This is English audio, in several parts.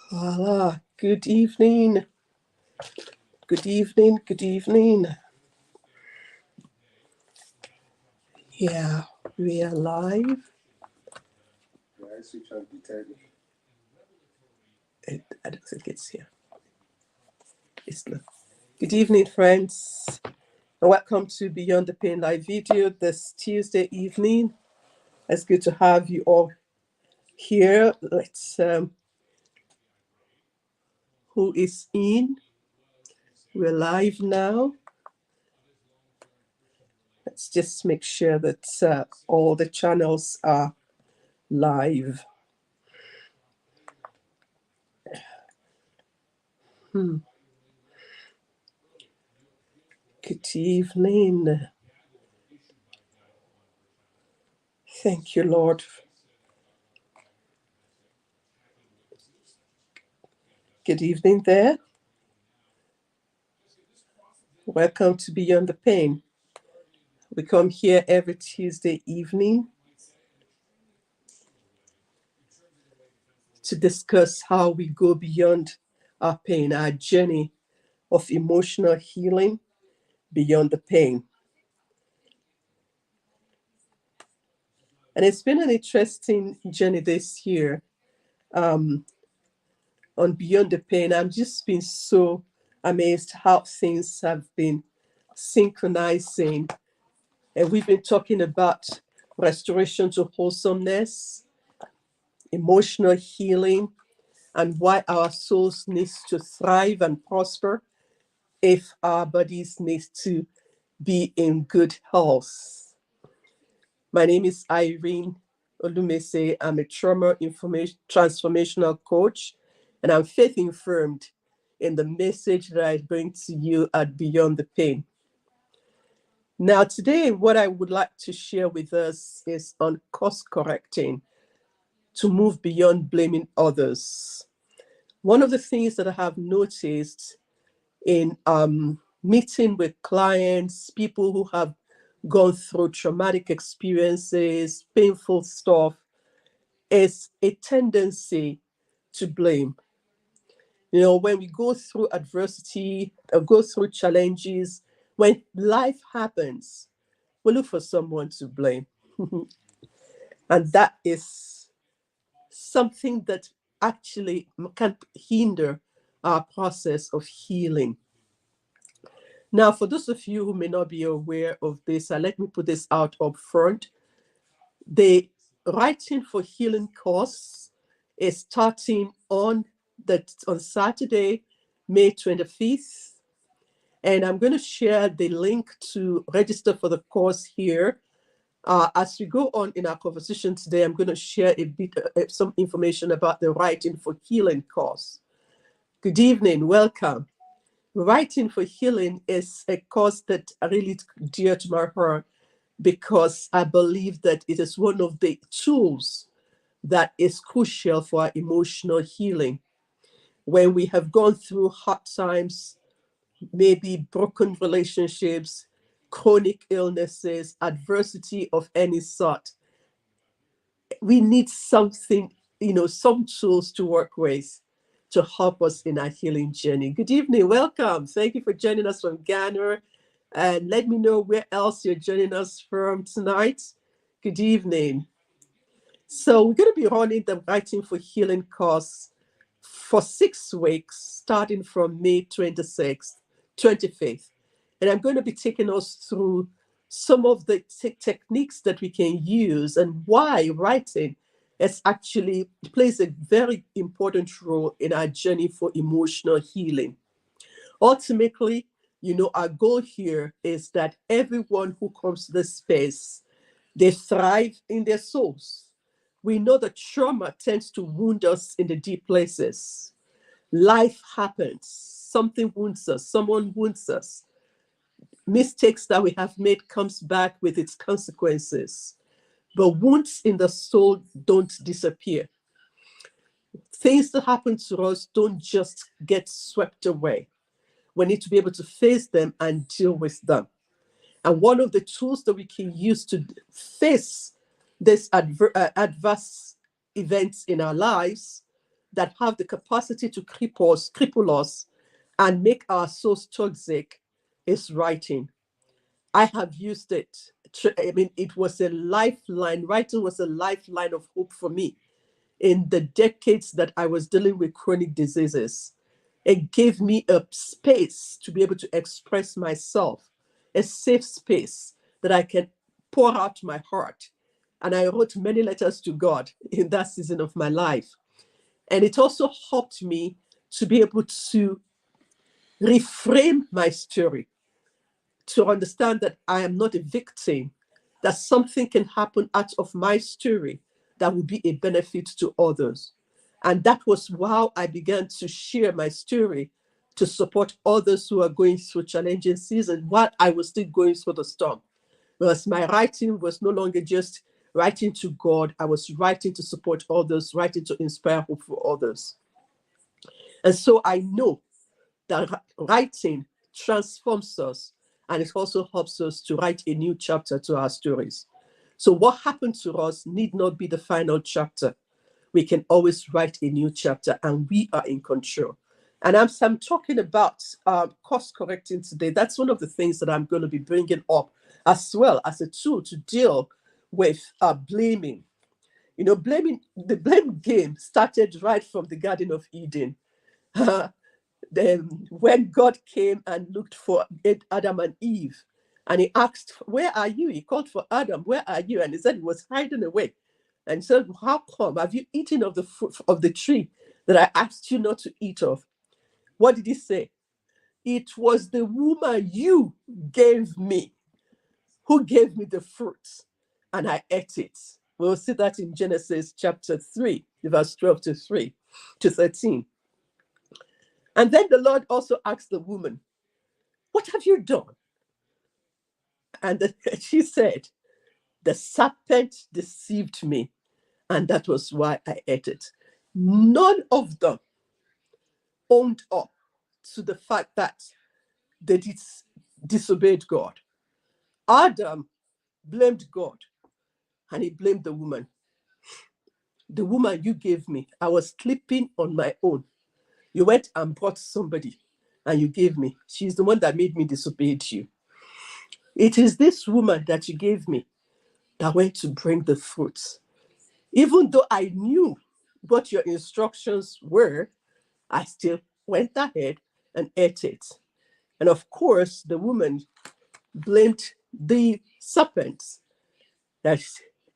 Good evening. Good evening. Good evening. Yeah, we are live. I don't think it's here. It's not. Good evening, friends. And welcome to Beyond the Pain Live video this Tuesday evening. It's good to have you all here. Who is in? We're live now. Let's just make sure that all the channels are live. Good evening. Thank you, Lord. Good evening there. Welcome to Beyond the Pain. We come here every Tuesday evening to discuss how we go beyond our pain, our journey of emotional healing beyond the pain. And it's been an interesting journey this year on Beyond the Pain. I'm just been so amazed how things have been synchronizing. And we've been talking about restoration to wholesomeness, emotional healing, and why our souls need to thrive and prosper if our bodies need to be in good health. My name is Irene Olumese. I'm a trauma information transformational coach, and I'm faith informed in the message that I bring to you at Beyond the Pain. Now, today, what I would like to share with us is on course correcting to move beyond blaming others. One of the things that I have noticed in meeting with clients, people who have gone through traumatic experiences, painful stuff, is a tendency to blame. You know, when we go through adversity or go through challenges, when life happens, we look for someone to blame. And that is something that actually can hinder our process of healing. Now, for those of you who may not be aware of this, let me put this out up front. The Writing for Healing course is starting on Saturday, May 25th. And I'm going to share the link to register for the course here. As we go on in our conversation today, I'm going to share some information about the Writing for Healing course. Good evening, welcome. Writing for Healing is a cause that I really dear to my heart because I believe that it is one of the tools that is crucial for our emotional healing. When we have gone through hard times, maybe broken relationships, chronic illnesses, adversity of any sort, we need something, some tools to work with to help us in our healing journey. Good evening, welcome. Thank you for joining us from Ghana. And let me know where else you're joining us from tonight. Good evening. So we're going to be running the Writing for Healing course for 6 weeks, starting from May 26th, 25th. And I'm going to be taking us through some of the techniques that we can use and why writing actually plays a very important role in our journey for emotional healing. Ultimately, our goal here is that everyone who comes to this space, they thrive in their souls. We know that trauma tends to wound us in the deep places. Life happens. Something wounds us. Someone wounds us. Mistakes that we have made comes back with its consequences. But wounds in the soul don't disappear. Things that happen to us don't just get swept away. We need to be able to face them and deal with them. And one of the tools that we can use to face this adverse events in our lives, that have the capacity to cripple us and make our souls toxic is writing. I have used it. I mean, it was a lifeline. Writing was a lifeline of hope for me in the decades that I was dealing with chronic diseases. It gave me a space to be able to express myself, a safe space that I can pour out my heart. And I wrote many letters to God in that season of my life. And it also helped me to be able to reframe my story, to understand that I am not a victim, that something can happen out of my story that will be a benefit to others. And that was how I began to share my story to support others who are going through challenging seasons while I was still going through the storm. Because my writing was no longer just writing to God, I was writing to support others, writing to inspire hope for others. And so I know that writing transforms us, and it also helps us to write a new chapter to our stories. So what happened to us need not be the final chapter. We can always write a new chapter, and we are in control. And I'm talking about course correcting today. That's one of the things that I'm going to be bringing up as well as a tool to deal with blaming. You know, the blame game started right from the Garden of Eden. Then when God came and looked for Adam and Eve, and he asked, "Where are you?" He called for Adam, "Where are you?" And he said he was hiding away. And said, "How come? Have you eaten of the fruit of the tree that I asked you not to eat of?" What did he say? "It was the woman you gave me who gave me the fruit, and I ate it." We'll see that in Genesis chapter 3, verse 12 to 3 to 13. And then the Lord also asked the woman, "What have you done?" And she said, "The serpent deceived me, and that was why I ate it." None of them owned up to the fact that they disobeyed God. Adam blamed God, and he blamed the woman. "The woman you gave me, I was sleeping on my own. You went and brought somebody, and you gave me. She's the one that made me disobey you. It is this woman that you gave me that went to bring the fruits. Even though I knew what your instructions were, I still went ahead and ate it." And of course, the woman blamed the serpent, that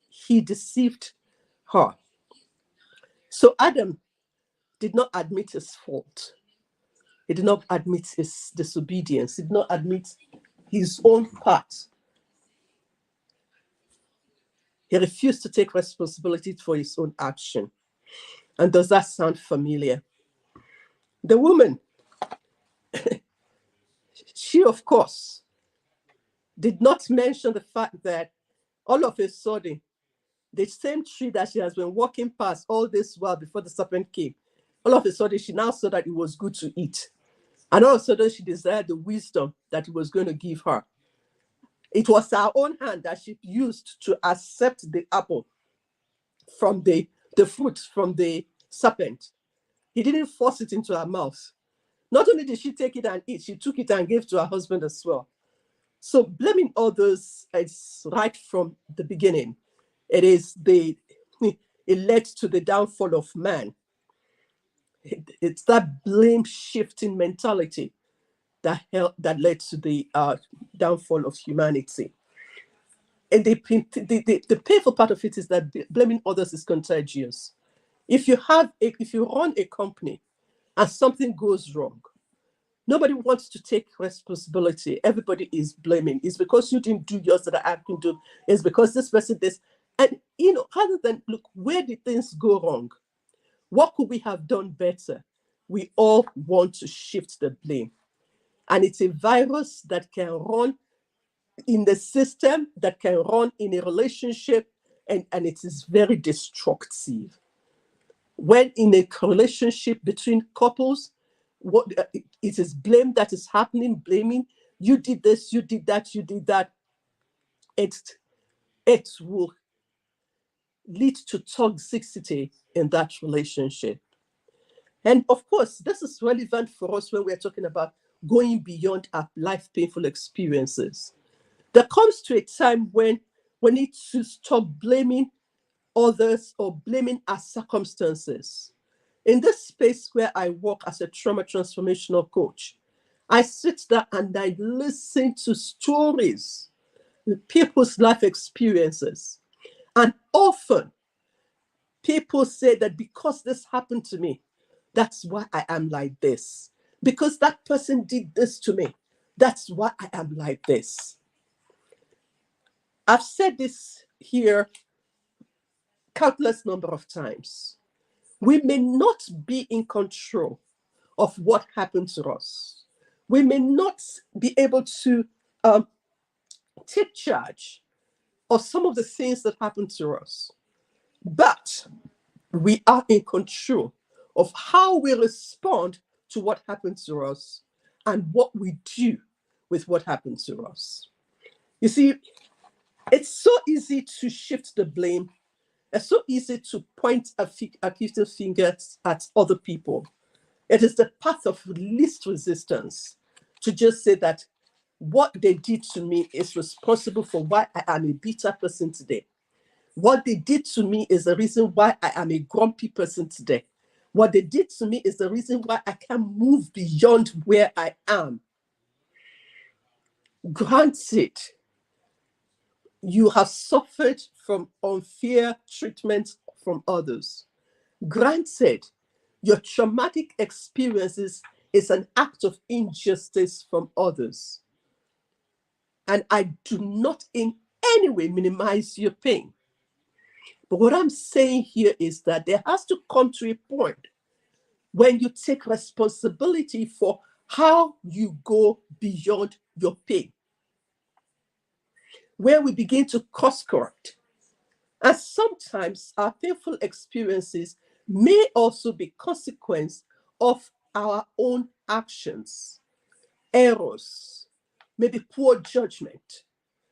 he deceived her. So Adam did not admit his fault. He did not admit his disobedience. He did not admit his own part. He refused to take responsibility for his own action. And does that sound familiar? The woman, she, of course, did not mention the fact that all of a sudden, the same tree that she has been walking past all this while before the serpent came, all of a sudden, she now saw that it was good to eat. And all of a sudden, she desired the wisdom that he was going to give her. It was her own hand that she used to accept the apple from the fruit from the serpent. He didn't force it into her mouth. Not only did she take it and eat, she took it and gave to her husband as well. So blaming others is right from the beginning. It led to the downfall of man. It's that blame shifting mentality that led to the downfall of humanity. And the painful part of it is that blaming others is contagious. If you run a company and something goes wrong, nobody wants to take responsibility. Everybody is blaming. It's because you didn't do yours that I can do. It's because this person this. And rather than look, where did things go wrong? What could we have done better? We all want to shift the blame. And it's a virus that can run in the system, that can run in a relationship, and it is very destructive. When in a relationship between couples, it is blame that is happening, blaming, you did this, you did that, you did that. It will lead to toxicity in that relationship. And of course, this is relevant for us when we're talking about going beyond our life painful experiences. There comes to a time when we need to stop blaming others or blaming our circumstances. In this space where I work as a trauma transformational coach, I sit there and I listen to stories, people's life experiences. And often people say that because this happened to me, that's why I am like this. Because that person did this to me, that's why I am like this. I've said this here countless number of times. We may not be in control of what happened to us. We may not be able to um, take charge of some of the things that happened to us, but we are in control of how we respond to what happened to us and what we do with what happened to us. You see, it's so easy to shift the blame. It's so easy to point accusing fingers at other people. It is the path of least resistance to just say that what they did to me is responsible for why I am a bitter person today. What they did to me is the reason why I am a grumpy person today. What they did to me is the reason why I can't move beyond where I am. Granted, you have suffered from unfair treatment from others. Granted, your traumatic experiences is an act of injustice from others. And I do not in any way minimize your pain. But what I'm saying here is that there has to come to a point when you take responsibility for how you go beyond your pain, where we begin to course correct. And sometimes our painful experiences may also be consequence of our own actions, errors, maybe poor judgment,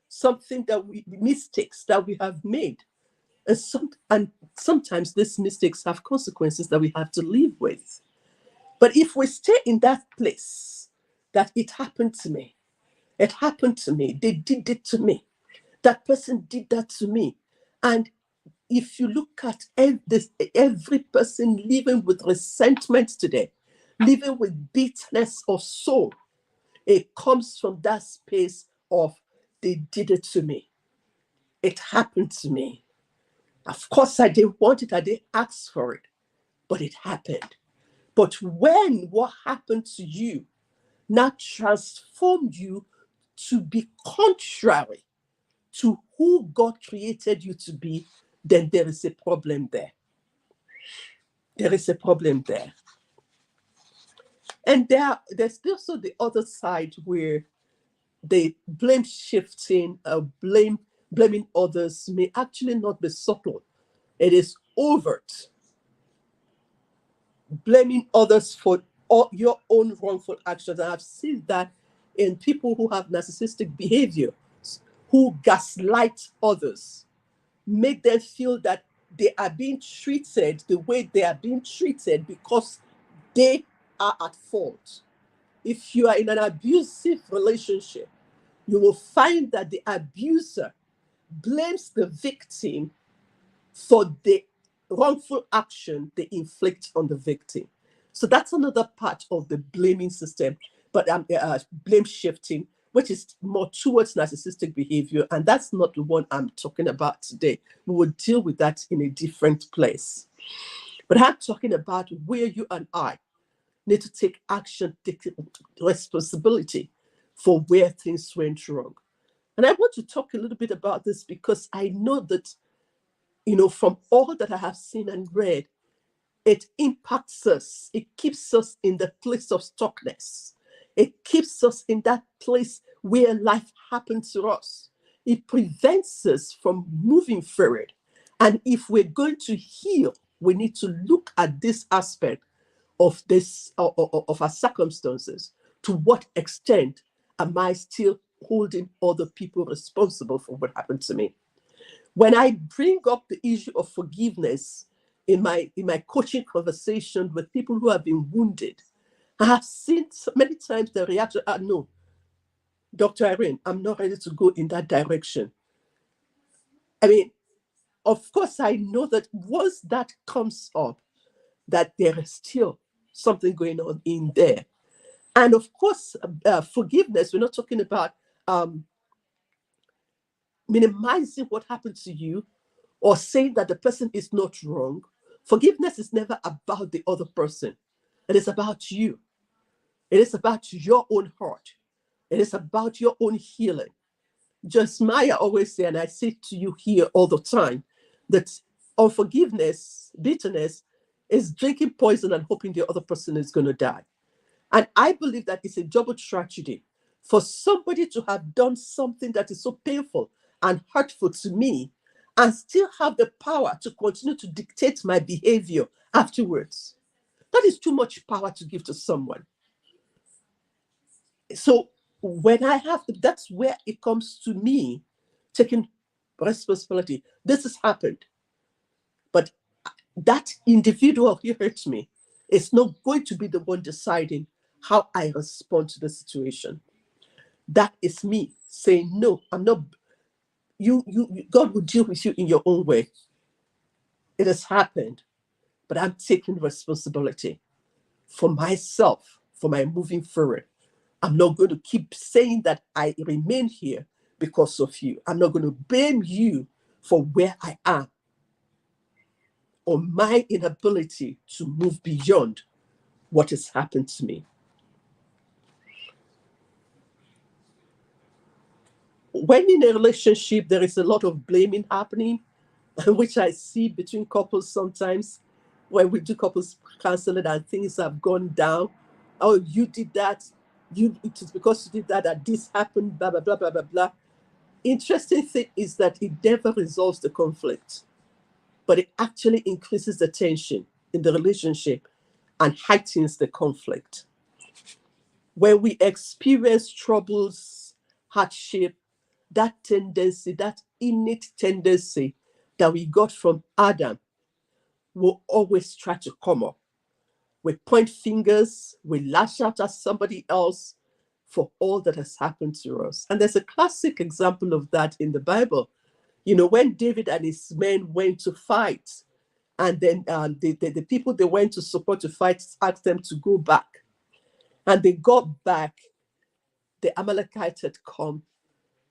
something that mistakes that we have made. And sometimes these mistakes have consequences that we have to live with. But if we stay in that place, that it happened to me, it happened to me, they did it to me, that person did that to me. And if you look at every person living with resentment today, living with bitterness of soul, it comes from that space of they did it to me. It happened to me. Of course, I didn't want it, I didn't ask for it, but it happened. But when what happened to you now transformed you to be contrary to who God created you to be, then there is a problem there. There is a problem there. And there's also the other side where the blame shifting, blaming others may actually not be subtle. It is overt. Blaming others for all your own wrongful actions. And I've seen that in people who have narcissistic behavior, who gaslight others, make them feel that they are being treated the way they are being treated because they are at fault. If you are in an abusive relationship, you will find that the abuser blames the victim for the wrongful action they inflict on the victim. So that's another part of the blaming system, but blame shifting, which is more towards narcissistic behavior. And that's not the one I'm talking about today. We will deal with that in a different place. But I'm talking about where you and I need to take action, take responsibility for where things went wrong. And I want to talk a little bit about this because I know that, from all that I have seen and read, it impacts us. It keeps us in the place of stuckness. It keeps us in that place where life happens to us. It prevents us from moving forward. And if we're going to heal, we need to look at this aspect of this of our circumstances. To what extent am I still holding other people responsible for what happened to me? When I bring up the issue of forgiveness, in my coaching conversation with people who have been wounded, I have seen so many times the reaction, no, Dr. Irene, I'm not ready to go in that direction. I mean, of course, I know that once that comes up, that there is still something going on in there. And of course, forgiveness, we're not talking about um, minimizing what happened to you or saying that the person is not wrong. Forgiveness is never about the other person, it is about you. It is about your own heart. It is about your own healing. Jeremiah always say, and I say to you here all the time, that unforgiveness, bitterness, is drinking poison and hoping the other person is going to die. And I believe that it's a double tragedy for somebody to have done something that is so painful and hurtful to me and still have the power to continue to dictate my behavior afterwards. That is too much power to give to someone. So when I have, that's where it comes to me taking responsibility. This has happened, but that individual who hurts me is not going to be the one deciding how I respond to the situation. That is me saying, no, I'm not. God will deal with you in your own way. It has happened, but I'm taking responsibility for myself, for my moving forward. I'm not going to keep saying that I remain here because of you. I'm not going to blame you for where I am or my inability to move beyond what has happened to me. When in a relationship, there is a lot of blaming happening, which I see between couples sometimes when we do couples counseling and things have gone down. Oh, you did that. It is because you did that that this happened, blah, blah, blah, blah, blah, blah. Interesting thing is that it never resolves the conflict, but it actually increases the tension in the relationship and heightens the conflict. When we experience troubles, hardship, that tendency, that innate tendency that we got from Adam will always try to come up. We point fingers, we lash out at somebody else for all that has happened to us. And there's a classic example of that in the Bible. You know, when David and his men went to fight, and then the people they went to support to fight asked them to go back. And they got back, the Amalekites had come.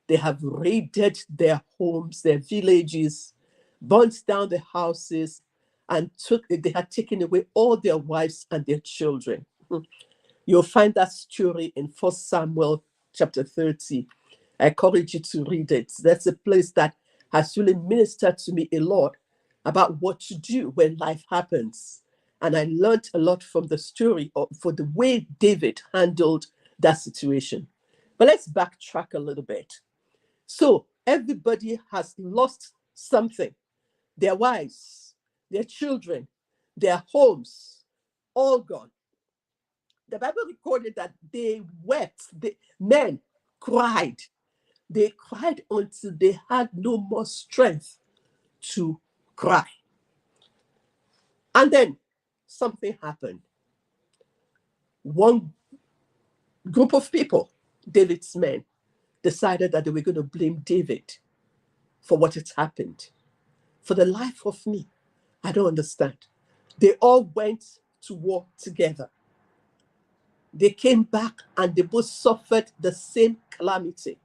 They have raided their homes, their villages, burnt down the houses, and they had taken away all their wives and their children. You'll find that story in 1 Samuel chapter 30. I encourage you to read it. That's a place that has really ministered to me a lot about what to do when life happens. And I learned a lot from the story for the way David handled that situation. But let's backtrack a little bit. So everybody has lost something: their wives, their children, their homes, all gone. The Bible recorded that they wept, the men cried. They cried until they had no more strength to cry. And then something happened. One group of people, David's men, decided that they were going to blame David for what had happened. For the life of me, I don't understand. They all went to war together. They came back and they both suffered the same calamity.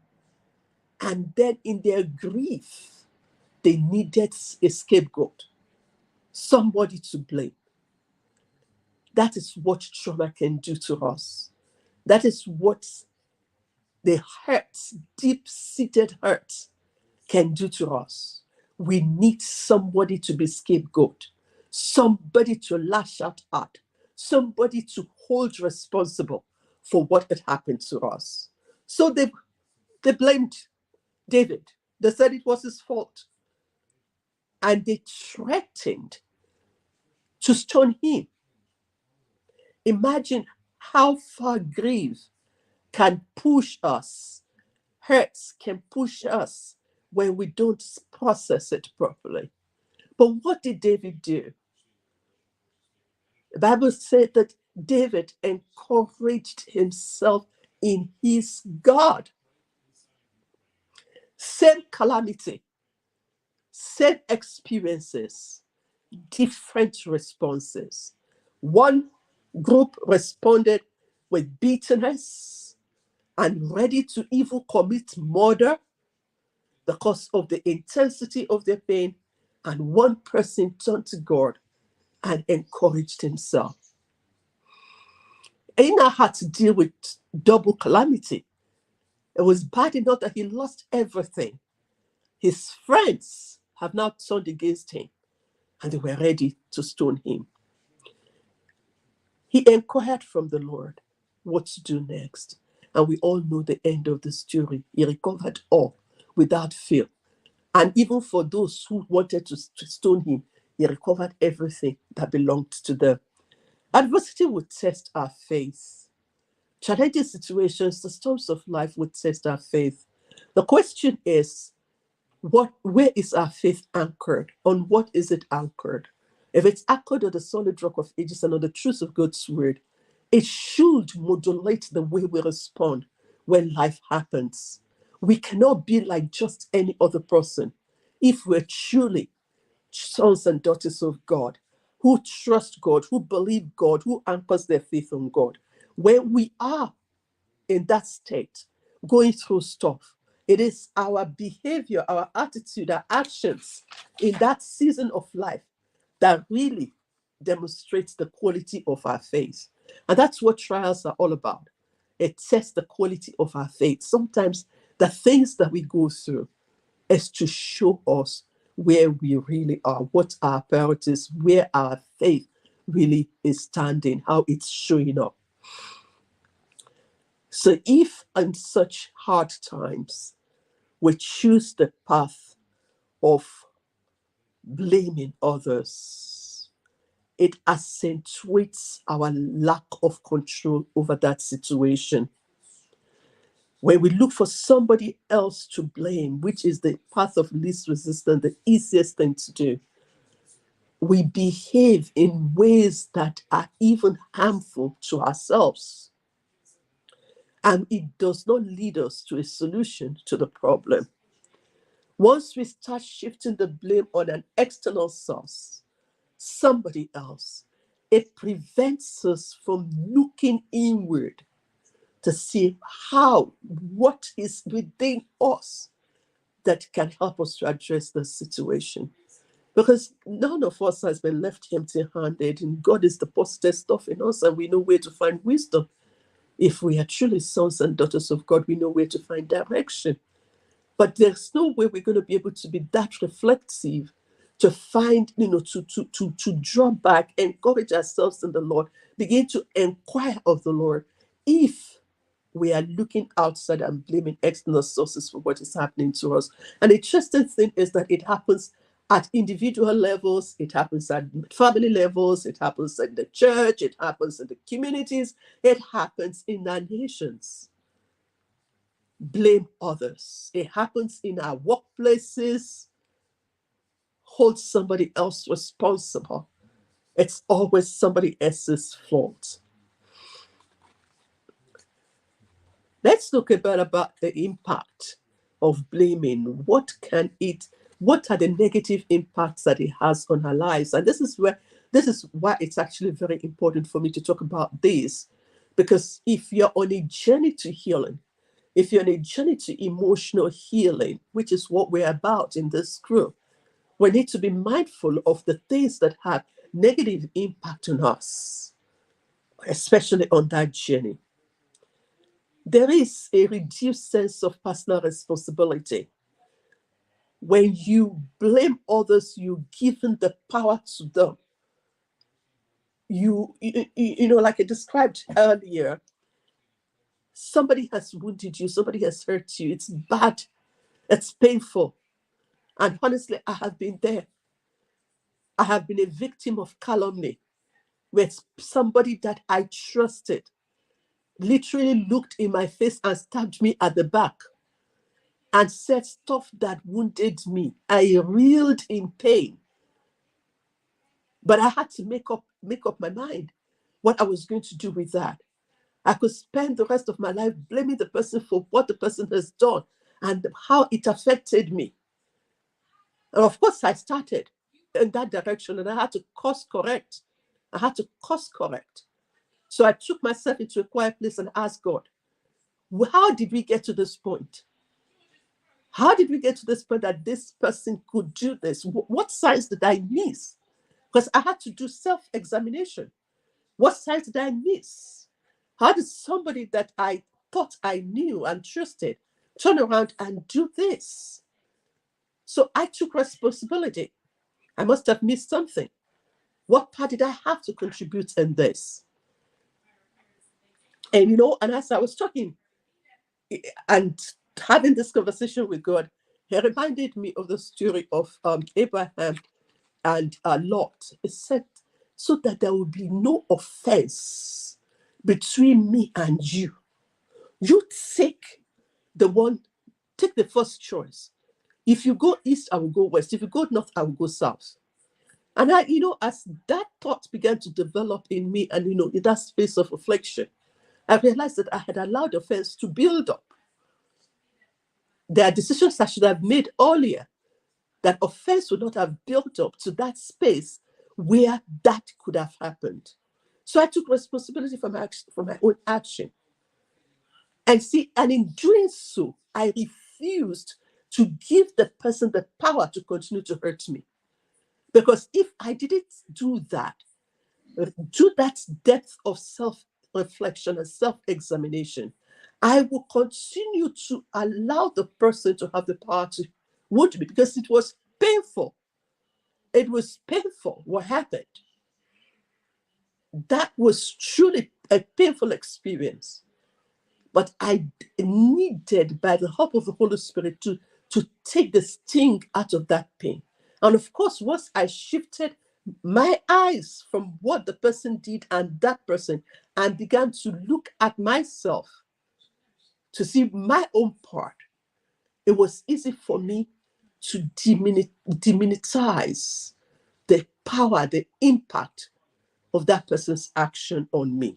And then in their grief, they needed a scapegoat, somebody to blame. That is what trauma can do to us. That is what the hurt, deep-seated hurt, can do to us. We need somebody to be scapegoat, somebody to lash out at, somebody to hold responsible for what had happened to us. So they blamed David. They said it was his fault. And they threatened to stone him. Imagine how far grief can push us, hurts can push us when we don't process it properly. But what did David do? The Bible said that David encouraged himself in his God. Same calamity, same experiences, different responses. One group responded with bitterness and ready to even commit murder because of the intensity of their pain, and one person turned to God and encouraged himself. Enoch had to deal with double calamity. It was bad enough that he lost everything. His friends have now turned against him, and they were ready to stone him. He inquired from the Lord what to do next. And we all know the end of the story. He recovered all without fail. And even for those who wanted to stone him, he recovered everything that belonged to them. Adversity would test our faith. Challenging situations, the storms of life would test our faith. The question is, where is our faith anchored? On what is it anchored? If it's anchored on the solid rock of ages and on the truth of God's word, it should modulate the way we respond when life happens. We cannot be like just any other person if we're truly sons and daughters of God, who trust God, who believe God, who anchors their faith on God. When we are in that state, going through stuff, it is our behavior, our attitude, our actions in that season of life that really demonstrates the quality of our faith. And that's what trials are all about. It tests the quality of our faith. Sometimes the things that we go through is to show us where we really are, what our priorities, where our faith really is standing, how it's showing up. So if in such hard times we choose the path of blaming others, it accentuates our lack of control over that situation. When we look for somebody else to blame, which is the path of least resistance, the easiest thing to do, we behave in ways that are even harmful to ourselves. And it does not lead us to a solution to the problem. Once we start shifting the blame on an external source, somebody else, it prevents us from looking inward to see what is within us that can help us to address the situation. Because none of us has been left empty-handed, and God has deposited stuff in us, and we know where to find wisdom. If we are truly sons and daughters of God, we know where to find direction. But there's no way we're going to be able to be that reflective to find, to draw back, encourage ourselves in the Lord, begin to inquire of the Lord, if we are looking outside and blaming external sources for what is happening to us. And the interesting thing is that it happens at individual levels, it happens at family levels, it happens in the church, it happens in the communities, it happens in our nations. Blame others. It happens in our workplaces. Hold somebody else responsible. It's always somebody else's fault. Let's look a bit about the impact of blaming. What are the negative impacts that it has on our lives? And this is why it's actually very important for me to talk about this. Because if you're on a journey to healing, if you're on a journey to emotional healing, which is what we're about in this group, we need to be mindful of the things that have negative impact on us, especially on that journey. There is a reduced sense of personal responsibility. When you blame others, you're given the power to them. Like I described earlier, somebody has wounded you, somebody has hurt you. It's bad, it's painful. And honestly, I have been there. I have been a victim of calumny, where somebody that I trusted literally looked in my face and stabbed me at the back and said stuff that wounded me. I reeled in pain. But I had to make up make up my mind what I was going to do with that. I could spend the rest of my life blaming the person for what the person has done and how it affected me. And of course, I started in that direction and I had to course correct. I had to course correct. So I took myself into a quiet place and asked God, how did we get to this point? How did we get to this point that this person could do this? What signs did I miss? Because I had to do self-examination. What signs did I miss? How did somebody that I thought I knew and trusted turn around and do this? So I took responsibility. I must have missed something. What part did I have to contribute in this? And and as I was talking and having this conversation with God, he reminded me of the story of Abraham and Lot. It said, so that there will be no offense between me and you. You take the first choice. If you go east, I will go west. If you go north, I will go south. And as that thought began to develop in me and, in that space of reflection, I realized that I had allowed offense to build up. There are decisions I should have made earlier that offense would not have built up to that space where that could have happened. So I took responsibility for my own action. And in doing so, I refused to give the person the power to continue to hurt me. Because if I didn't do that depth of self-reflection and self-examination, I will continue to allow the person to have the power to wound me because it was painful. It was painful what happened. That was truly a painful experience. But I needed, by the help of the Holy Spirit, to take the sting out of that pain. And of course, once I shifted my eyes from what the person did and that person and began to look at myself to see my own part, it was easy for me to demonetize the power, the impact of that person's action on me.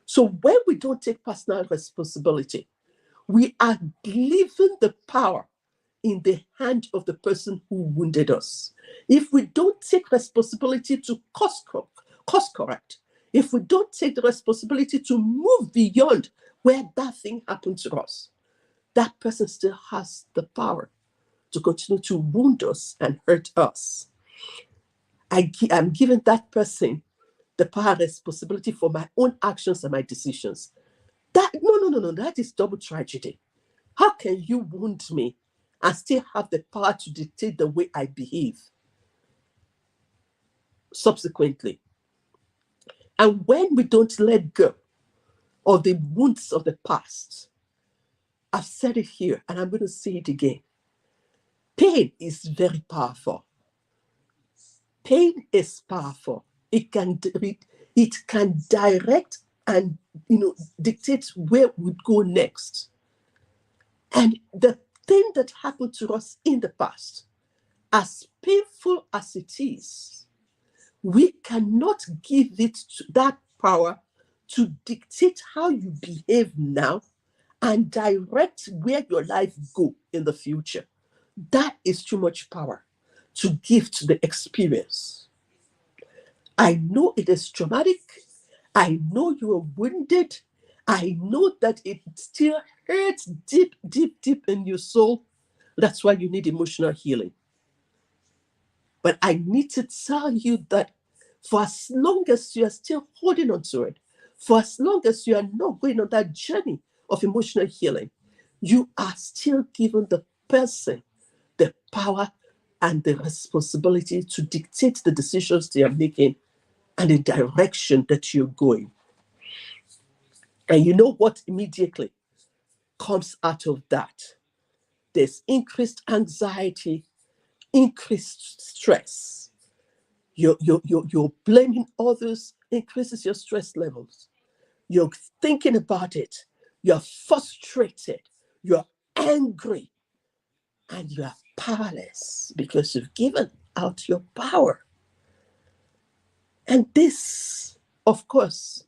So when we don't take personal responsibility, we are leaving the power in the hand of the person who wounded us. If we don't take responsibility to course correct, if we don't take the responsibility to move beyond where that thing happened to us, that person still has the power to continue to wound us and hurt us. I'm giving that person the power and responsibility for my own actions and my decisions. No, that is double tragedy. How can you wound me and still have the power to dictate the way I behave subsequently? And when we don't let go of the wounds of the past, I've said it here and I'm going to say it again. Pain is very powerful. Pain is powerful. It can direct and dictate where we go next. And the thing that happened to us in the past, as painful as it is, we cannot give it that power to dictate how you behave now and direct where your life go in the future. That is too much power to give to the experience. I know it is traumatic. I know you are wounded. I know that it still hurts deep, deep, deep in your soul. That's why you need emotional healing. But I need to tell you that for as long as you are still holding on to it, for as long as you are not going on that journey of emotional healing, you are still giving the person the power and the responsibility to dictate the decisions they are making and the direction that you're going. And you know what immediately comes out of that? There's increased anxiety, increased stress. You're blaming others, increases your stress levels. You're thinking about it. You're frustrated. You're angry. And you are powerless because you've given out your power. And this, of course,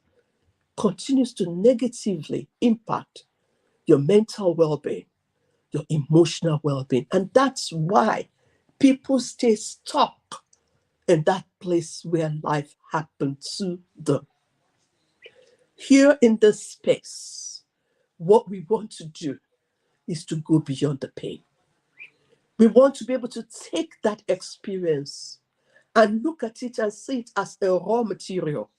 continues to negatively impact your mental well-being, your emotional well-being. And that's why people stay stuck in that place where life happened to them. Here in this space, what we want to do is to go beyond the pain. We want to be able to take that experience and look at it and see it as a raw material.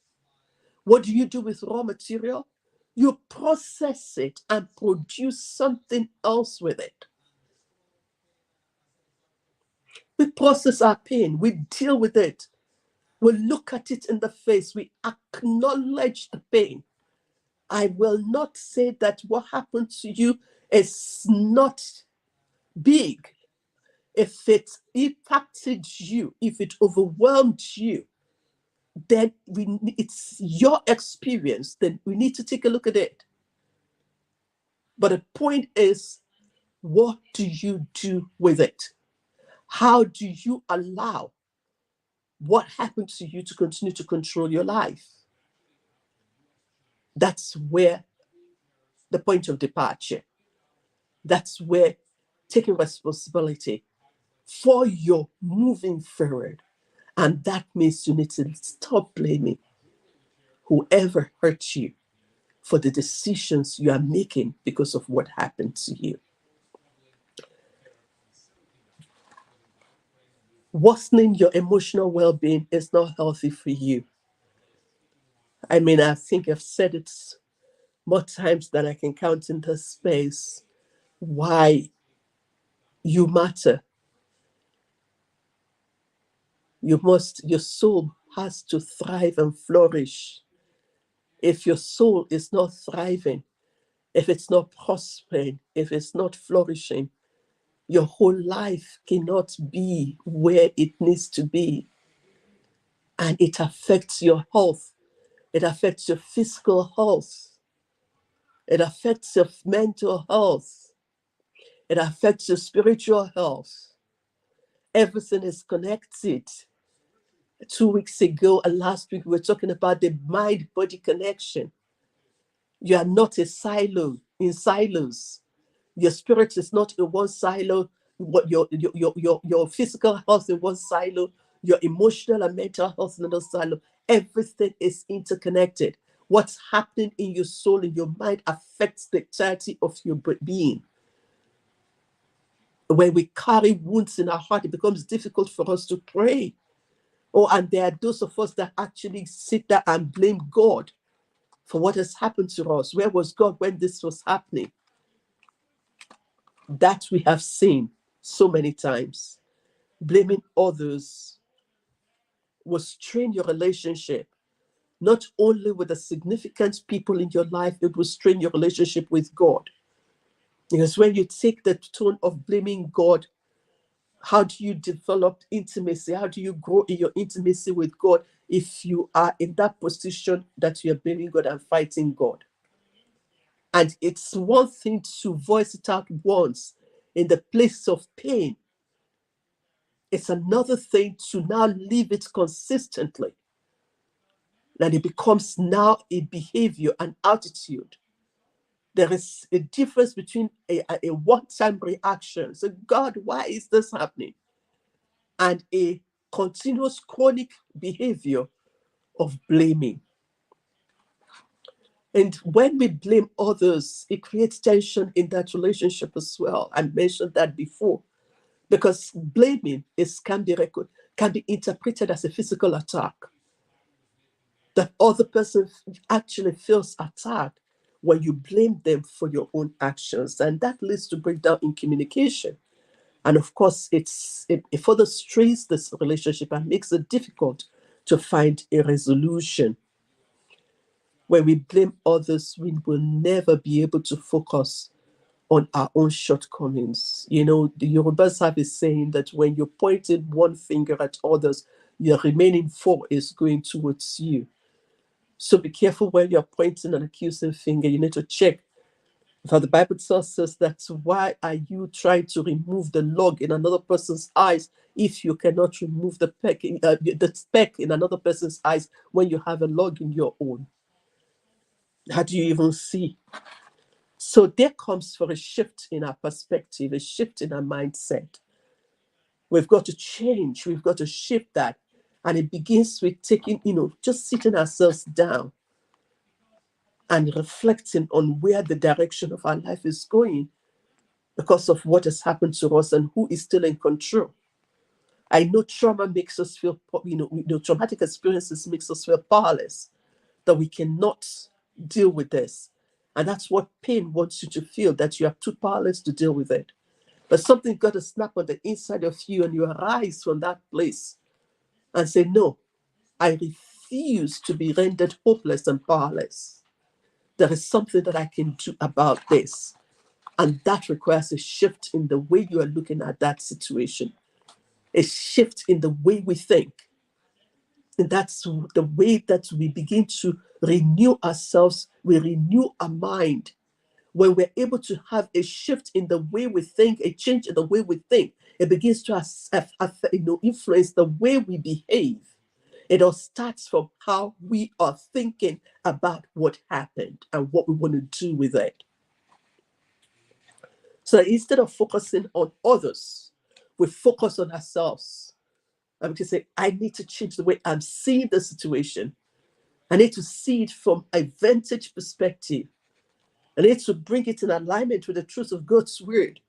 What do you do with raw material? You process it and produce something else with it. We process our pain, we deal with it, we look at it in the face, we acknowledge the pain. I will not say that what happened to you is not big. If it impacted you, if it overwhelmed you, then it's your experience, then we need to take a look at it. But the point is, what do you do with it? How do you allow what happened to you to continue to control your life? That's where the point of departure. That's where taking responsibility for your moving forward. And that means you need to stop blaming whoever hurt you for the decisions you are making because of what happened to you. Worsening your emotional well-being is not healthy for you. I mean, I think I've said it more times than I can count in this space. Why you matter. Your soul has to thrive and flourish. If your soul is not thriving, if it's not prospering, if it's not flourishing, your whole life cannot be where it needs to be. And it affects your health. It affects your physical health. It affects your mental health. It affects your spiritual health. Everything is connected. 2 weeks ago and last week, we were talking about the mind-body connection. You are not a silo in silos. Your spirit is not in one silo. What your physical health in one silo, your emotional and mental health in another silo. Everything is interconnected. What's happening in your soul, in your mind, affects the entirety of your being. When we carry wounds in our heart, it becomes difficult for us to pray. Oh, and there are those of us that actually sit there and blame God for what has happened to us. Where was God when this was happening? That we have seen so many times. Blaming others will strain your relationship, not only with the significant people in your life, it will strain your relationship with God. Because when you take the tone of blaming God, how do you develop intimacy? How do you grow in your intimacy with God if you are in that position that you're blaming God and fighting God? And it's one thing to voice it out once in the place of pain. It's another thing to now live it consistently. That it becomes now a behavior, an attitude. There is a difference between a one-time reaction. So, God, why is this happening? And a continuous chronic behavior of blaming. And when we blame others, it creates tension in that relationship as well. I mentioned that before. Because blaming can be interpreted as a physical attack. The other person actually feels attacked when you blame them for your own actions. And that leads to breakdown in communication. And of course, it further strains this relationship and makes it difficult to find a resolution. When we blame others, we will never be able to focus on our own shortcomings. You know, the Yorubas have a saying that when you're pointing one finger at others, your remaining four is going towards you. So be careful when you're pointing an accusing finger. You need to check For the Bible tells us that why are you trying to remove the log in another person's eyes if you cannot remove the speck in another person's eyes when you have a log in your own? How do you even see? So there comes for a shift in our perspective, a shift in our mindset. We've got to change. We've got to shift that. And it begins with taking, just sitting ourselves down and reflecting on where the direction of our life is going because of what has happened to us and who is still in control. I know trauma makes us feel, traumatic experiences makes us feel powerless, that we cannot deal with this. And that's what pain wants you to feel, that you are too powerless to deal with it. But something got to snap on the inside of you and you arise from that place and say, no, I refuse to be rendered hopeless and powerless. There is something that I can do about this. And that requires a shift in the way you are looking at that situation, a shift in the way we think. And that's the way that we begin to renew ourselves, we renew our mind. When we're able to have a shift in the way we think, a change in the way we think, it begins to influence the way we behave. It all starts from how we are thinking about what happened and what we want to do with it. So instead of focusing on others, we focus on ourselves. And we can say, I need to change the way I'm seeing the situation. I need to see it from a vantage perspective. I need to bring it in alignment with the truth of God's word.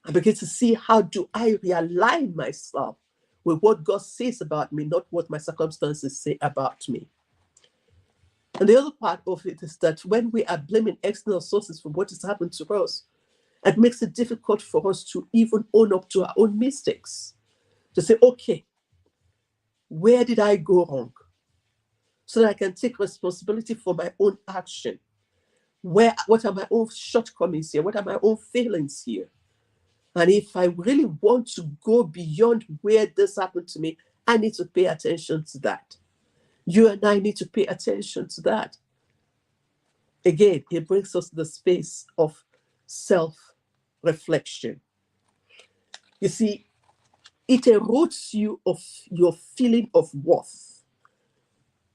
I begin to see, how do I realign myself with what God says about me, not what my circumstances say about me. And the other part of it is that when we are blaming external sources for what has happened to us, it makes it difficult for us to even own up to our own mistakes. To say, okay, where did I go wrong? So that I can take responsibility for my own action. What are my own shortcomings here? What are my own failings here? And if I really want to go beyond where this happened to me, I need to pay attention to that. You and I need to pay attention to that. Again, it brings us to the space of self-reflection. You see, it erodes you of your feeling of worth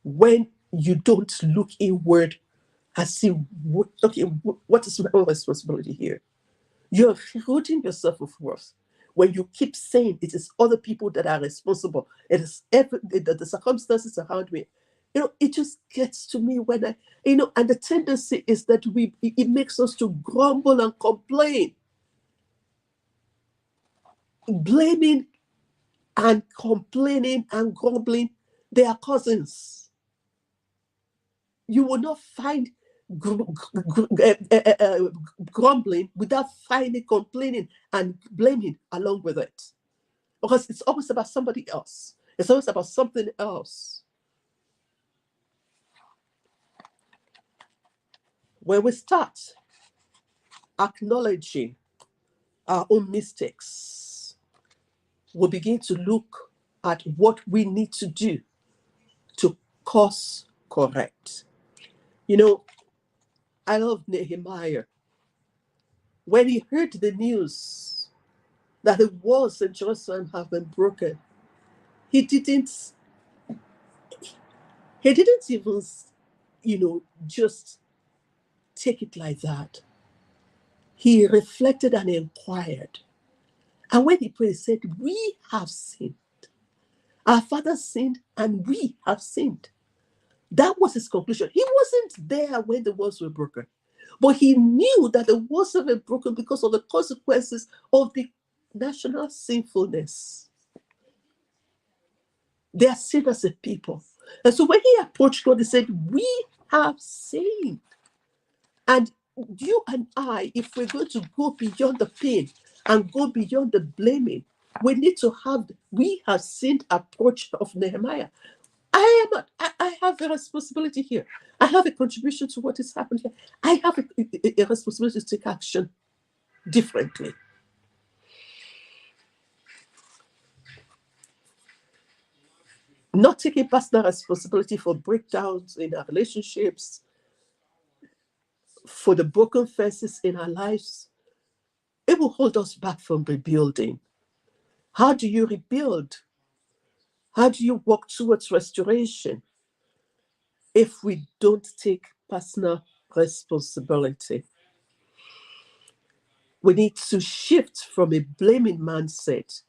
when you don't look inward and see, okay, what is my own responsibility here? You're eroding your self of worth when you keep saying it is other people that are responsible. It is the circumstances around me. It just gets to me when and the tendency is that it makes us to grumble and complain, blaming and complaining and grumbling. They are cousins. You will not find grumbling without finding complaining and blaming along with it. Because it's always about somebody else. It's always about something else. When we start acknowledging our own mistakes, we begin to look at what we need to do to course correct. I love Nehemiah. When he heard the news that the walls in Jerusalem have been broken, he didn't even, just take it like that. He reflected and inquired. And when he prayed, he said, we have sinned. Our father sinned and we have sinned. That was his conclusion. He wasn't there when the walls were broken, but he knew that the walls were broken because of the consequences of the national sinfulness. They are sin as a people. And so when he approached God, he said, we have sinned. And you and I, if we're going to go beyond the pain and go beyond the blaming, we need to have, we have sinned approach of Nehemiah. I have a responsibility here. I have a contribution to what is happening here. I have a responsibility to take action differently. Not taking personal responsibility for breakdowns in our relationships, for the broken fences in our lives, it will hold us back from rebuilding. How do you rebuild? How do you walk towards restoration if we don't take personal responsibility? We need to shift from a blaming mindset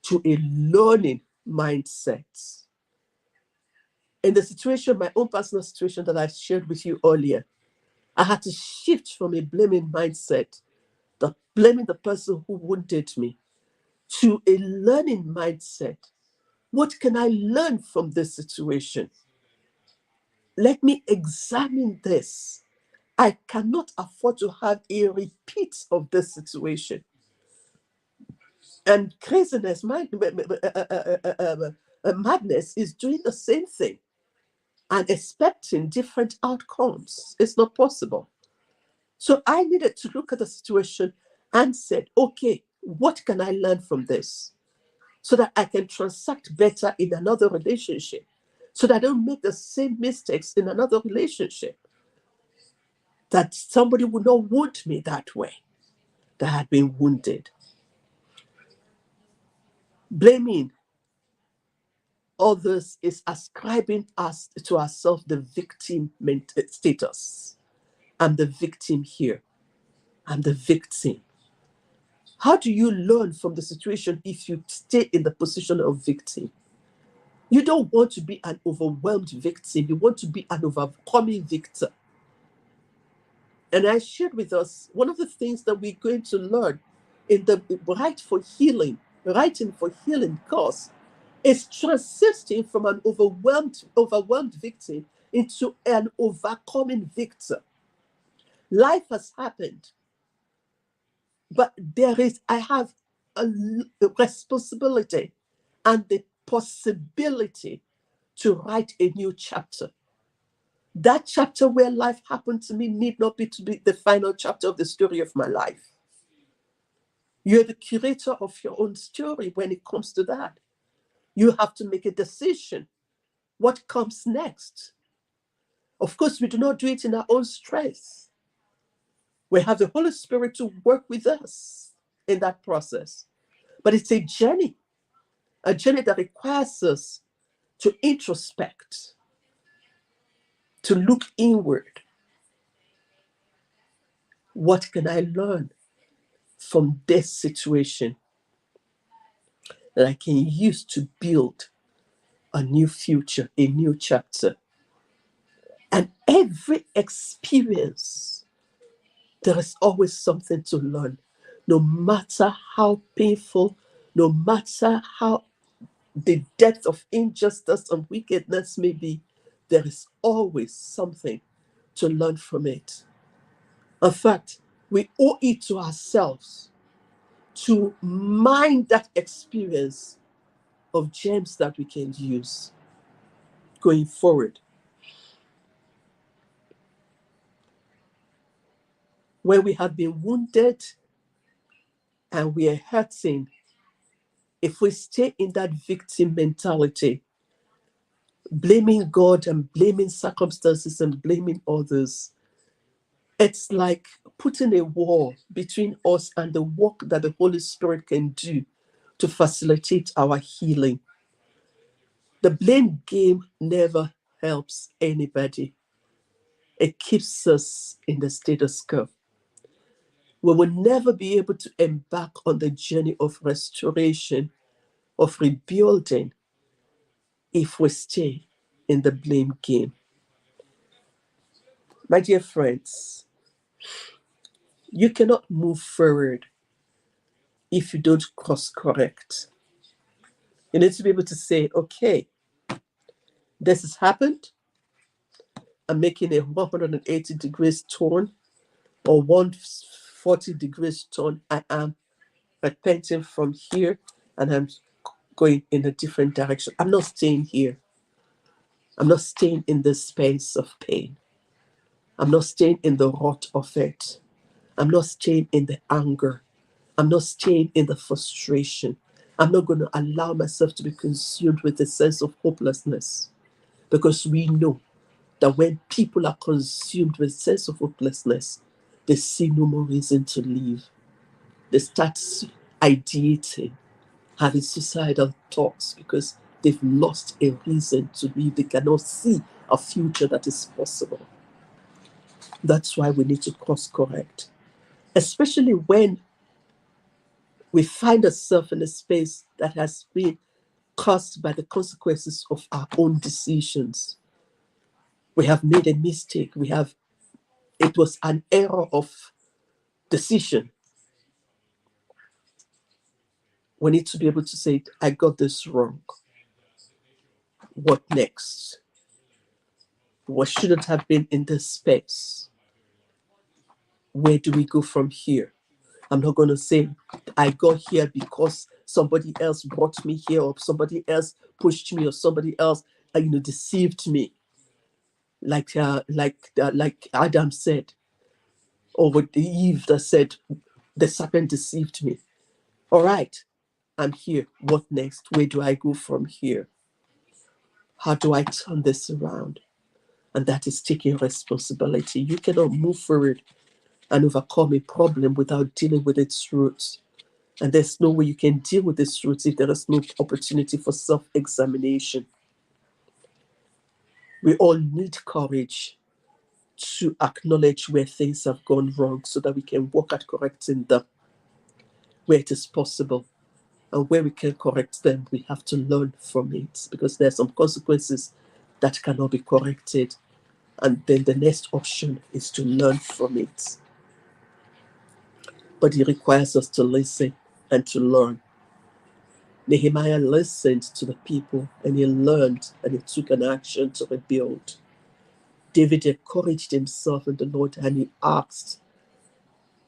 to a learning mindset. In the situation, my own personal situation that I shared with you earlier, I had to shift from a blaming mindset, the blaming the person who wounded me, to a learning mindset. What can I learn from this situation? Let me examine this. I cannot afford to have a repeat of this situation. And craziness, madness is doing the same thing and expecting different outcomes. It's not possible. So I needed to look at the situation and said, okay, what can I learn from this so that I can transact better in another relationship, so that I don't make the same mistakes in another relationship, that somebody would not wound me that way, that I had been wounded. Blaming others is ascribing us to ourselves the victim status. I'm the victim here. I'm the victim. How do you learn from the situation if you stay in the position of victim? You don't want to be an overwhelmed victim. You want to be an overcoming victor. And I shared with us one of the things that we're going to learn in the Writing for Healing course is transitioning from an overwhelmed victim into an overcoming victor. Life has happened, but I have a responsibility and the possibility to write a new chapter. That chapter where life happened to me need not be to be the final chapter of the story of my life. You're the curator of your own story when it comes to that. You have to make a decision. What comes next? Of course, we do not do it in our own strength. We have the Holy Spirit to work with us in that process. But it's a journey that requires us to introspect, to look inward. What can I learn from this situation that I can use to build a new future, a new chapter? And every experience, there is always something to learn. No matter how painful, no matter how the depth of injustice and wickedness may be, there is always something to learn from it. In fact, we owe it to ourselves to mine that experience of gems that we can use going forward. When we have been wounded and we are hurting, if we stay in that victim mentality, blaming God and blaming circumstances and blaming others, it's like putting a wall between us and the work that the Holy Spirit can do to facilitate our healing. The blame game never helps anybody. It keeps us in the status quo. We will never be able to embark on the journey of restoration, of rebuilding, if we stay in the blame game. My dear friends, you cannot move forward if you don't course correct. You need to be able to say, okay, this has happened. I'm making a 180 degrees turn or 140 degrees turn. I am repenting from here and I'm going in a different direction. I'm not staying here. I'm not staying in this space of pain. I'm not staying in the rot of it. I'm not staying in the anger. I'm not staying in the frustration. I'm not going to allow myself to be consumed with a sense of hopelessness, because we know that when people are consumed with a sense of hopelessness, they see no more reason to live. They start ideating, having suicidal thoughts because they've lost a reason to live. They cannot see a future that is possible. That's why we need to course correct, especially when we find ourselves in a space that has been caused by the consequences of our own decisions. We have made a mistake. It was an error of decision. We need to be able to say, I got this wrong. What next? What shouldn't have been in this space? Where do we go from here? I'm not going to say I got here because somebody else brought me here, or somebody else pushed me, or somebody else, deceived me. Like Adam said, or what Eve that said, the serpent deceived me. All right, I'm here. What next? Where do I go from here? How do I turn this around? And that is taking responsibility. You cannot move forward and overcome a problem without dealing with its roots. And there's no way you can deal with its roots if there is no opportunity for self-examination. We all need courage to acknowledge where things have gone wrong so that we can work at correcting them where it is possible. And where we can correct them, we have to learn from it because there are some consequences that cannot be corrected. And then the next option is to learn from it. But it requires us to listen and to learn. Nehemiah listened to the people and he learned and he took an action to rebuild. David encouraged himself in the Lord and he asked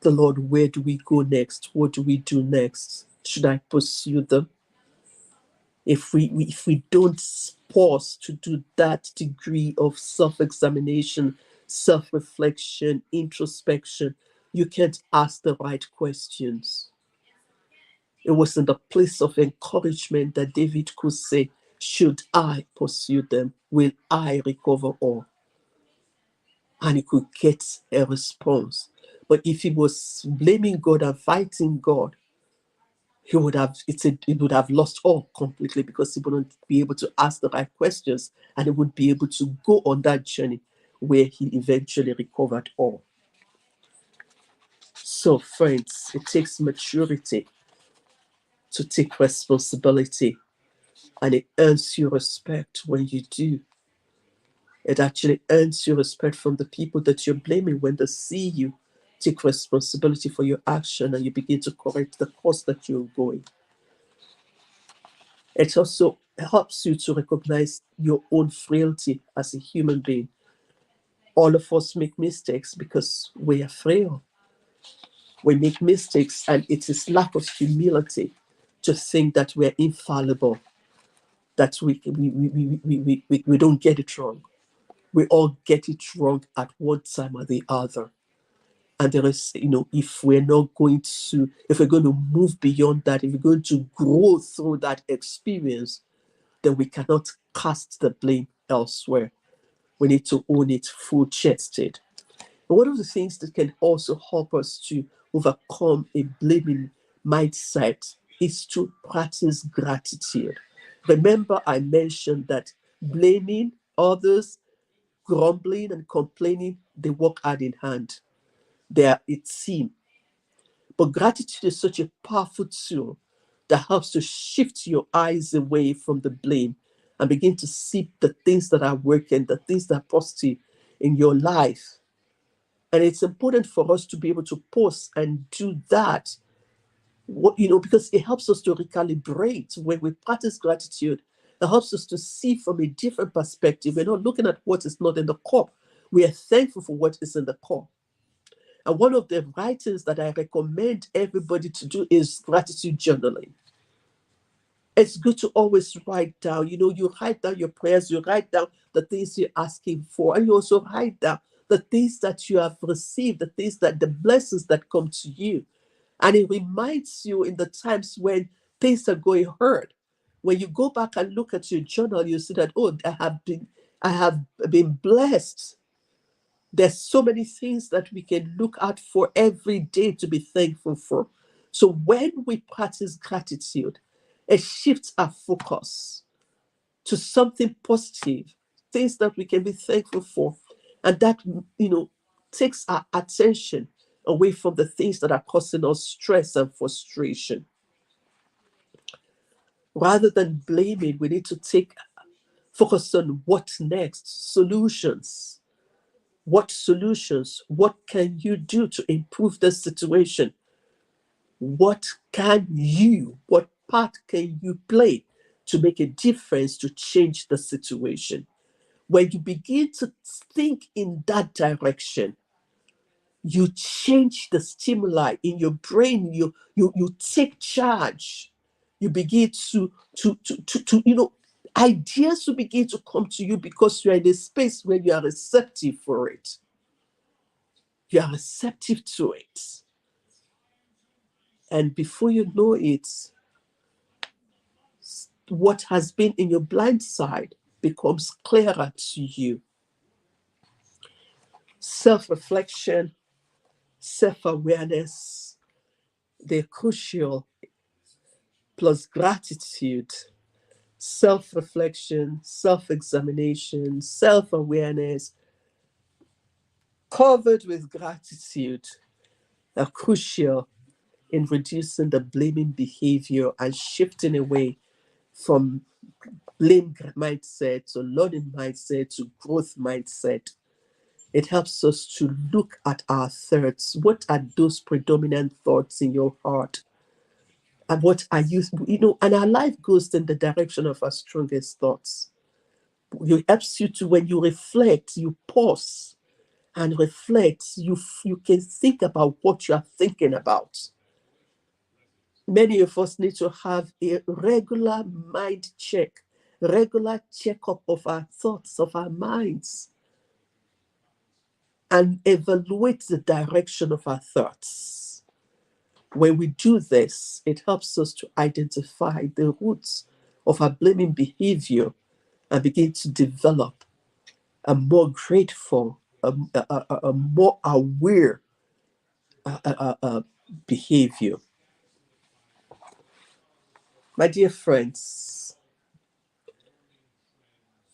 the Lord, where do we go next? What do we do next? Should I pursue them? If we don't pause to do that degree of self-examination, self-reflection, introspection, you can't ask the right questions. It was in the place of encouragement that David could say, should I pursue them? Will I recover all? And he could get a response. But if he was blaming God and fighting God, it would have lost all completely because he wouldn't be able to ask the right questions and he would be able to go on that journey where he eventually recovered all. So, friends, it takes maturity to take responsibility, and it earns you respect when you do. It actually earns you respect from the people that you're blaming when they see you take responsibility for your action and you begin to correct the course that you're going. It also helps you to recognize your own frailty as a human being. All of us make mistakes because we are frail. We make mistakes, and it is lack of humility to think that we're infallible, that we don't get it wrong. We all get it wrong at one time or the other. And there is, if we're going to move beyond that, if we're going to grow through that experience, then we cannot cast the blame elsewhere. We need to own it full chested. And one of the things that can also help us to overcome a blaming mindset is to practice gratitude. Remember, I mentioned that blaming others, grumbling, and complaining, they work hand in hand. They are a team. But gratitude is such a powerful tool that helps to shift your eyes away from the blame and begin to see the things that are working, the things that are positive in your life. And it's important for us to be able to pause and do that, because it helps us to recalibrate when we practice gratitude. It helps us to see from a different perspective. We're not looking at what is not in the cup. We are thankful for what is in the cup. And one of the writings that I recommend everybody to do is gratitude journaling. It's good to always write down, you write down your prayers, you write down the things you're asking for, and you also write down the things that you have received, the blessings that come to you. And it reminds you in the times when things are going hard. When you go back and look at your journal, you see that, I have been blessed. There's so many things that we can look out for every day to be thankful for. So when we practice gratitude, it shifts our focus to something positive, things that we can be thankful for. And that, takes our attention away from the things that are causing us stress and frustration. Rather than blaming, we need to take focus on what's next, solutions. What solutions? What can you do to improve the situation? What part can you play to make a difference to change the situation? When you begin to think in that direction, you change the stimuli in your brain, you take charge. You begin to ideas will begin to come to you because you're in a space where you are receptive for it. You are receptive to it. And before you know it, what has been in your blind side becomes clearer to you. Self reflection, self awareness, they're crucial, plus gratitude. Self reflection, self examination, self awareness, covered with gratitude, are crucial in reducing the blaming behavior and shifting away from blame mindset to learning mindset to growth mindset. It helps us to look at our thoughts. What are those predominant thoughts in your heart? And what are and our life goes in the direction of our strongest thoughts. It helps you to, when you reflect, you pause and reflect, you can think about what you are thinking about. Many of us need to have a regular mind check, regular checkup of our thoughts, of our minds, and evaluate the direction of our thoughts. When we do this, it helps us to identify the roots of our blaming behavior and begin to develop a more grateful, a more aware behavior. My dear friends,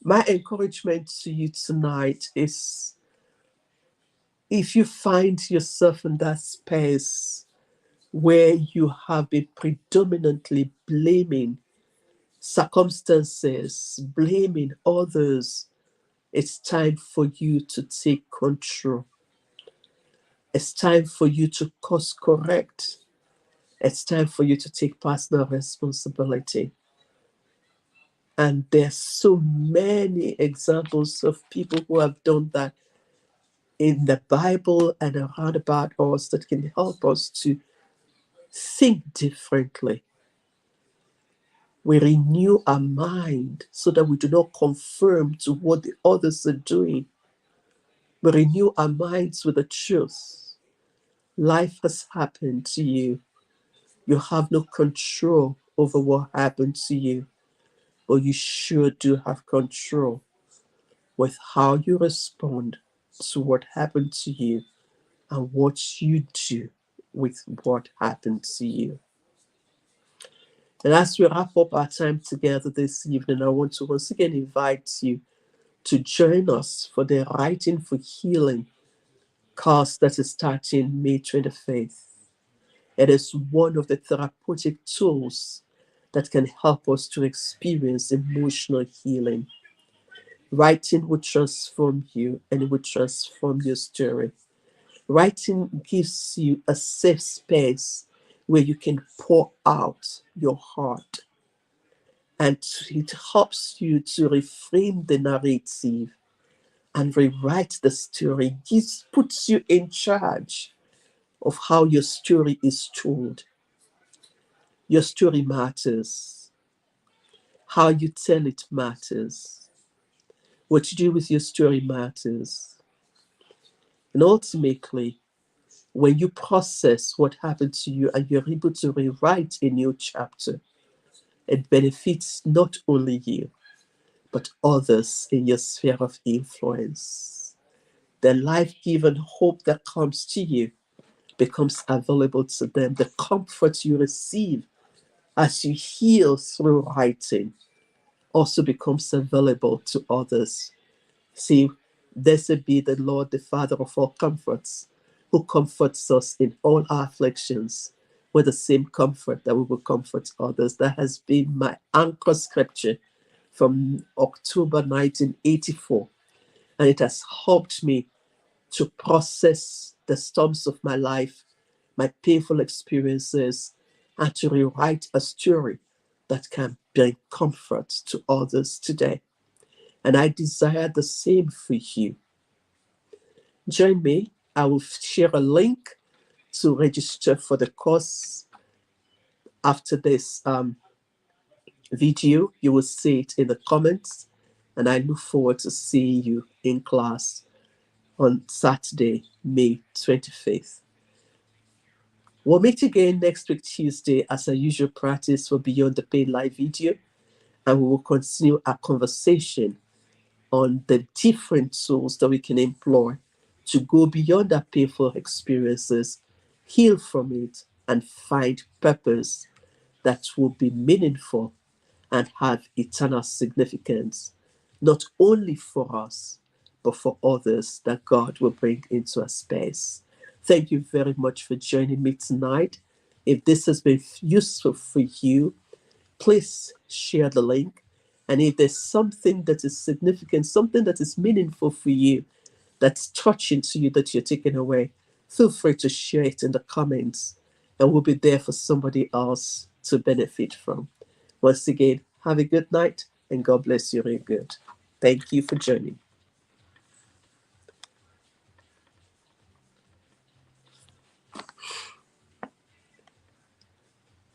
my encouragement to you tonight is, if you find yourself in that space where you have been predominantly blaming circumstances, blaming others, it's time for you to take control. It's time for you to course correct. It's time for you to take personal responsibility. And there's so many examples of people who have done that in the Bible and around about us that can help us to think differently. We renew our mind so that we do not conform to what the others are doing. We renew our minds with the truth. Life has happened to you. You have no control over what happened to you, but you sure do have control with how you respond to what happened to you and what you do with what happened to you. And as we wrap up our time together this evening, I want to once again invite you to join us for the Writing for Healing course that is starting May 25th. It is one of the therapeutic tools that can help us to experience emotional healing. Writing will transform you and it will transform your story. Writing gives you a safe space where you can pour out your heart, and it helps you to reframe the narrative and rewrite the story. It puts you in charge of how your story is told. Your story matters. How you tell it matters. What you do with your story matters. And ultimately, when you process what happened to you and you're able to rewrite a new chapter, it benefits not only you, but others in your sphere of influence. The life-giving hope that comes to you becomes available to them. The comfort you receive as you heal through writing also becomes available to others. See, blessed be the Lord, the Father of all comforts, who comforts us in all our afflictions with the same comfort that we will comfort others. That has been my anchor scripture from October 1984, and it has helped me to process the storms of my life, my painful experiences, and to rewrite a story that can bring comfort to others today. And I desire the same for you. Join me. I will share a link to register for the course after this video. You will see it in the comments, and I look forward to seeing you in class on Saturday, May 25th. We'll meet again next week, Tuesday, as our usual practice for Beyond the Pain live video, and we will continue our conversation on the different tools that we can employ to go beyond our painful experiences, heal from it, and find purpose that will be meaningful and have eternal significance, not only for us, but for others that God will bring into our space. Thank you very much for joining me tonight. If this has been useful for you, please share the link. And if there's something that is significant, something that is meaningful for you, that's touching to you, that you're taking away, feel free to share it in the comments, and we'll be there for somebody else to benefit from. Once again, have a good night, and God bless you real good. Thank you for joining.